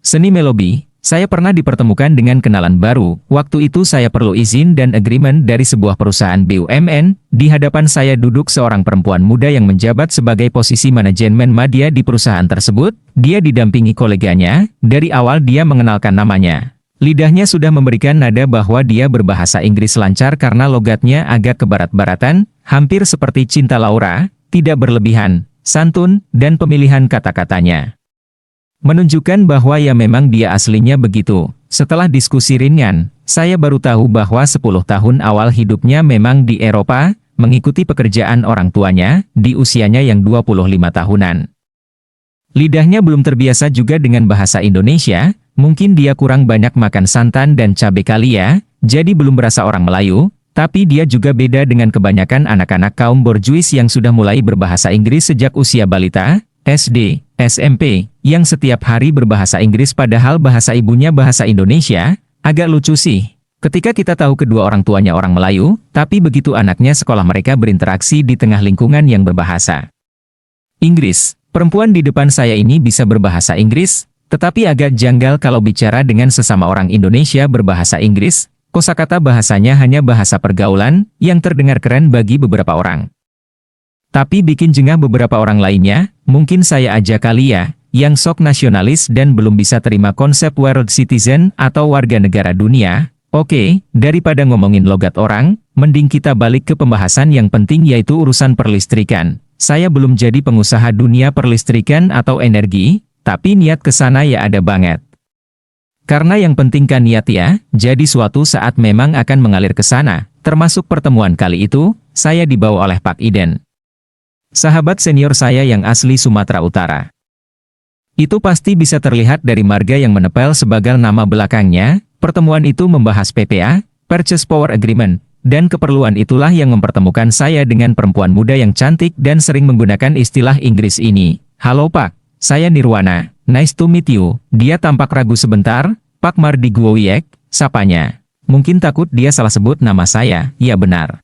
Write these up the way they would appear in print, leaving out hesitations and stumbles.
Seni Melobi, saya pernah dipertemukan dengan kenalan baru. Waktu itu saya perlu izin dan agreement dari sebuah perusahaan BUMN. Di hadapan saya duduk seorang perempuan muda yang menjabat sebagai posisi manajemen media di perusahaan tersebut. Dia didampingi koleganya. Dari awal dia mengenalkan namanya. Lidahnya sudah memberikan nada bahwa dia berbahasa Inggris lancar karena logatnya agak kebarat-baratan, hampir seperti Cinta Laura, tidak berlebihan, santun, dan pemilihan kata-katanya menunjukkan bahwa ya memang dia aslinya begitu. Setelah diskusi ringan, saya baru tahu bahwa 10 tahun awal hidupnya memang di Eropa, mengikuti pekerjaan orang tuanya, di usianya yang 25 tahunan. Lidahnya belum terbiasa juga dengan bahasa Indonesia, mungkin dia kurang banyak makan santan dan cabai kali ya, jadi belum berasa orang Melayu, tapi dia juga beda dengan kebanyakan anak-anak kaum borjuis yang sudah mulai berbahasa Inggris sejak usia balita, SD, SMP, yang setiap hari berbahasa Inggris padahal bahasa ibunya bahasa Indonesia. Agak lucu sih. Ketika kita tahu kedua orang tuanya orang Melayu, tapi begitu anaknya sekolah mereka berinteraksi di tengah lingkungan yang berbahasa Inggris. Perempuan di depan saya ini bisa berbahasa Inggris, tetapi agak janggal kalau bicara dengan sesama orang Indonesia berbahasa Inggris. Kosakata bahasanya hanya bahasa pergaulan, yang terdengar keren bagi beberapa orang. Tapi bikin jengah beberapa orang lainnya, mungkin saya aja kali ya, yang sok nasionalis dan belum bisa terima konsep world citizen atau warga negara dunia. Oke, daripada ngomongin logat orang, mending kita balik ke pembahasan yang penting yaitu urusan perlistrikan. Saya belum jadi pengusaha dunia perlistrikan atau energi, tapi niat ke sana ya ada banget. Karena yang penting kan niat ya, jadi suatu saat memang akan mengalir ke sana, termasuk pertemuan kali itu, saya dibawa oleh Pak Iden. Sahabat senior saya yang asli Sumatera Utara. Itu pasti bisa terlihat dari marga yang menempel sebagai nama belakangnya. Pertemuan itu membahas PPA, Purchase Power Agreement, dan keperluan itulah yang mempertemukan saya dengan perempuan muda yang cantik dan sering menggunakan istilah Inggris ini. Halo Pak, saya Nirwana, nice to meet you. Dia tampak ragu sebentar, Pak Mardi Gwowiek, sapanya. Mungkin takut dia salah sebut nama saya, ya benar.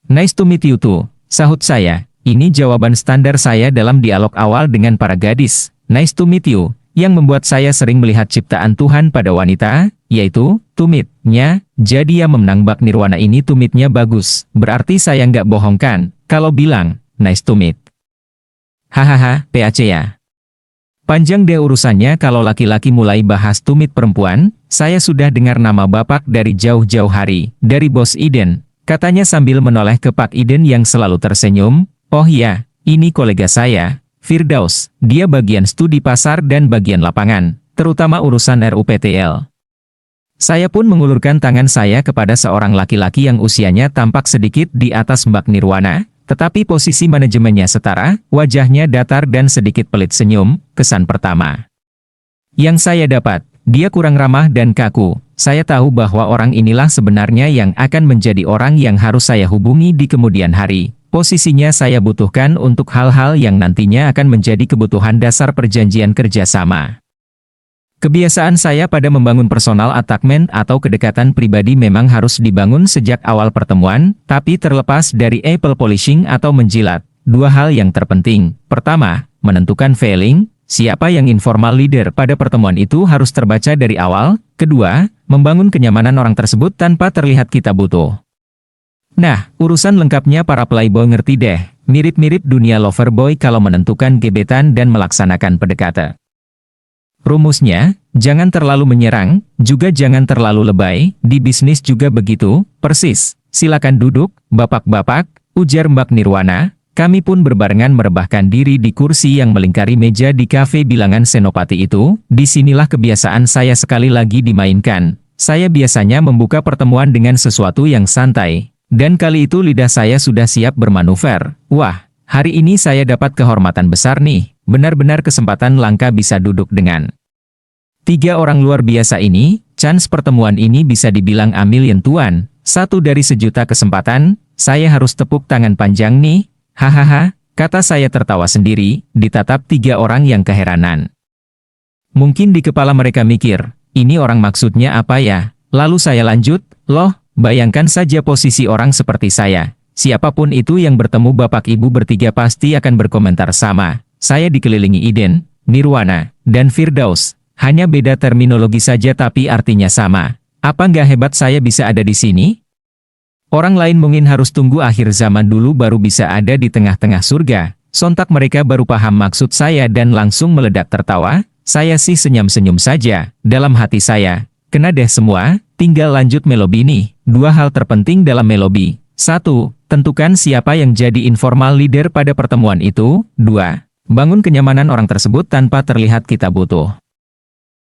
Nice to meet you too, sahut saya. Ini jawaban standar saya dalam dialog awal dengan para gadis. Nice to meet you, yang membuat saya sering melihat ciptaan Tuhan pada wanita, yaitu, to meet-nya. Jadi ya menambak Nirwana ini to meet-nya bagus. Berarti saya nggak bohong kan, kalau bilang, nice to meet. Hahaha, PAC ya. Panjang deh urusannya kalau laki-laki mulai bahas to meet perempuan, saya sudah dengar nama Bapak dari jauh-jauh hari, dari Bos Iden. Katanya sambil menoleh ke Pak Iden yang selalu tersenyum. Oh iya, ini kolega saya, Firdaus. Dia bagian studi pasar dan bagian lapangan, terutama urusan RUPTL. Saya pun mengulurkan tangan saya kepada seorang laki-laki yang usianya tampak sedikit di atas Mbak Nirwana, tetapi posisi manajemennya setara, wajahnya datar dan sedikit pelit senyum, kesan pertama yang saya dapat, dia kurang ramah dan kaku. Saya tahu bahwa orang inilah sebenarnya yang akan menjadi orang yang harus saya hubungi di kemudian hari. Posisinya saya butuhkan untuk hal-hal yang nantinya akan menjadi kebutuhan dasar perjanjian kerjasama. Kebiasaan saya pada membangun personal attachment atau kedekatan pribadi memang harus dibangun sejak awal pertemuan, tapi terlepas dari apple polishing atau menjilat. Dua hal yang terpenting. Pertama, menentukan feeling, siapa yang informal leader pada pertemuan itu harus terbaca dari awal. Kedua, membangun kenyamanan orang tersebut tanpa terlihat kita butuh. Nah, urusan lengkapnya para playboy ngerti deh, mirip-mirip dunia loverboy kalau menentukan gebetan dan melaksanakan pendekatan. Rumusnya, jangan terlalu menyerang, juga jangan terlalu lebay, di bisnis juga begitu, persis. Silakan duduk, bapak-bapak, ujar Mbak Nirwana. Kami pun berbarengan merebahkan diri di kursi yang melingkari meja di kafe bilangan Senopati itu. Disinilah kebiasaan saya sekali lagi dimainkan. Saya biasanya membuka pertemuan dengan sesuatu yang santai. Dan kali itu lidah saya sudah siap bermanuver. Wah, hari ini saya dapat kehormatan besar nih. Benar-benar kesempatan langka bisa duduk dengan 3 orang luar biasa ini. Chance pertemuan ini bisa dibilang a million tuan. 1 dari sejuta kesempatan. Saya harus tepuk tangan panjang nih. Hahaha, kata saya tertawa sendiri, ditatap 3 orang yang keheranan. Mungkin di kepala mereka mikir, ini orang maksudnya apa ya? Lalu saya lanjut, loh, bayangkan saja posisi orang seperti saya. Siapapun itu yang bertemu Bapak Ibu bertiga pasti akan berkomentar sama. Saya dikelilingi Iden, Nirwana, dan Firdaus. Hanya beda terminologi saja tapi artinya sama. Apa nggak hebat saya bisa ada di sini? Orang lain mungkin harus tunggu akhir zaman dulu baru bisa ada di tengah-tengah surga. Sontak mereka baru paham maksud saya dan langsung meledak tertawa. Saya sih senyum-senyum saja. Dalam hati saya, kena deh semua, tinggal lanjut melobi nih. 2 hal terpenting dalam melobi. 1. Tentukan siapa yang jadi informal leader pada pertemuan itu. 2. Bangun kenyamanan orang tersebut tanpa terlihat kita butuh.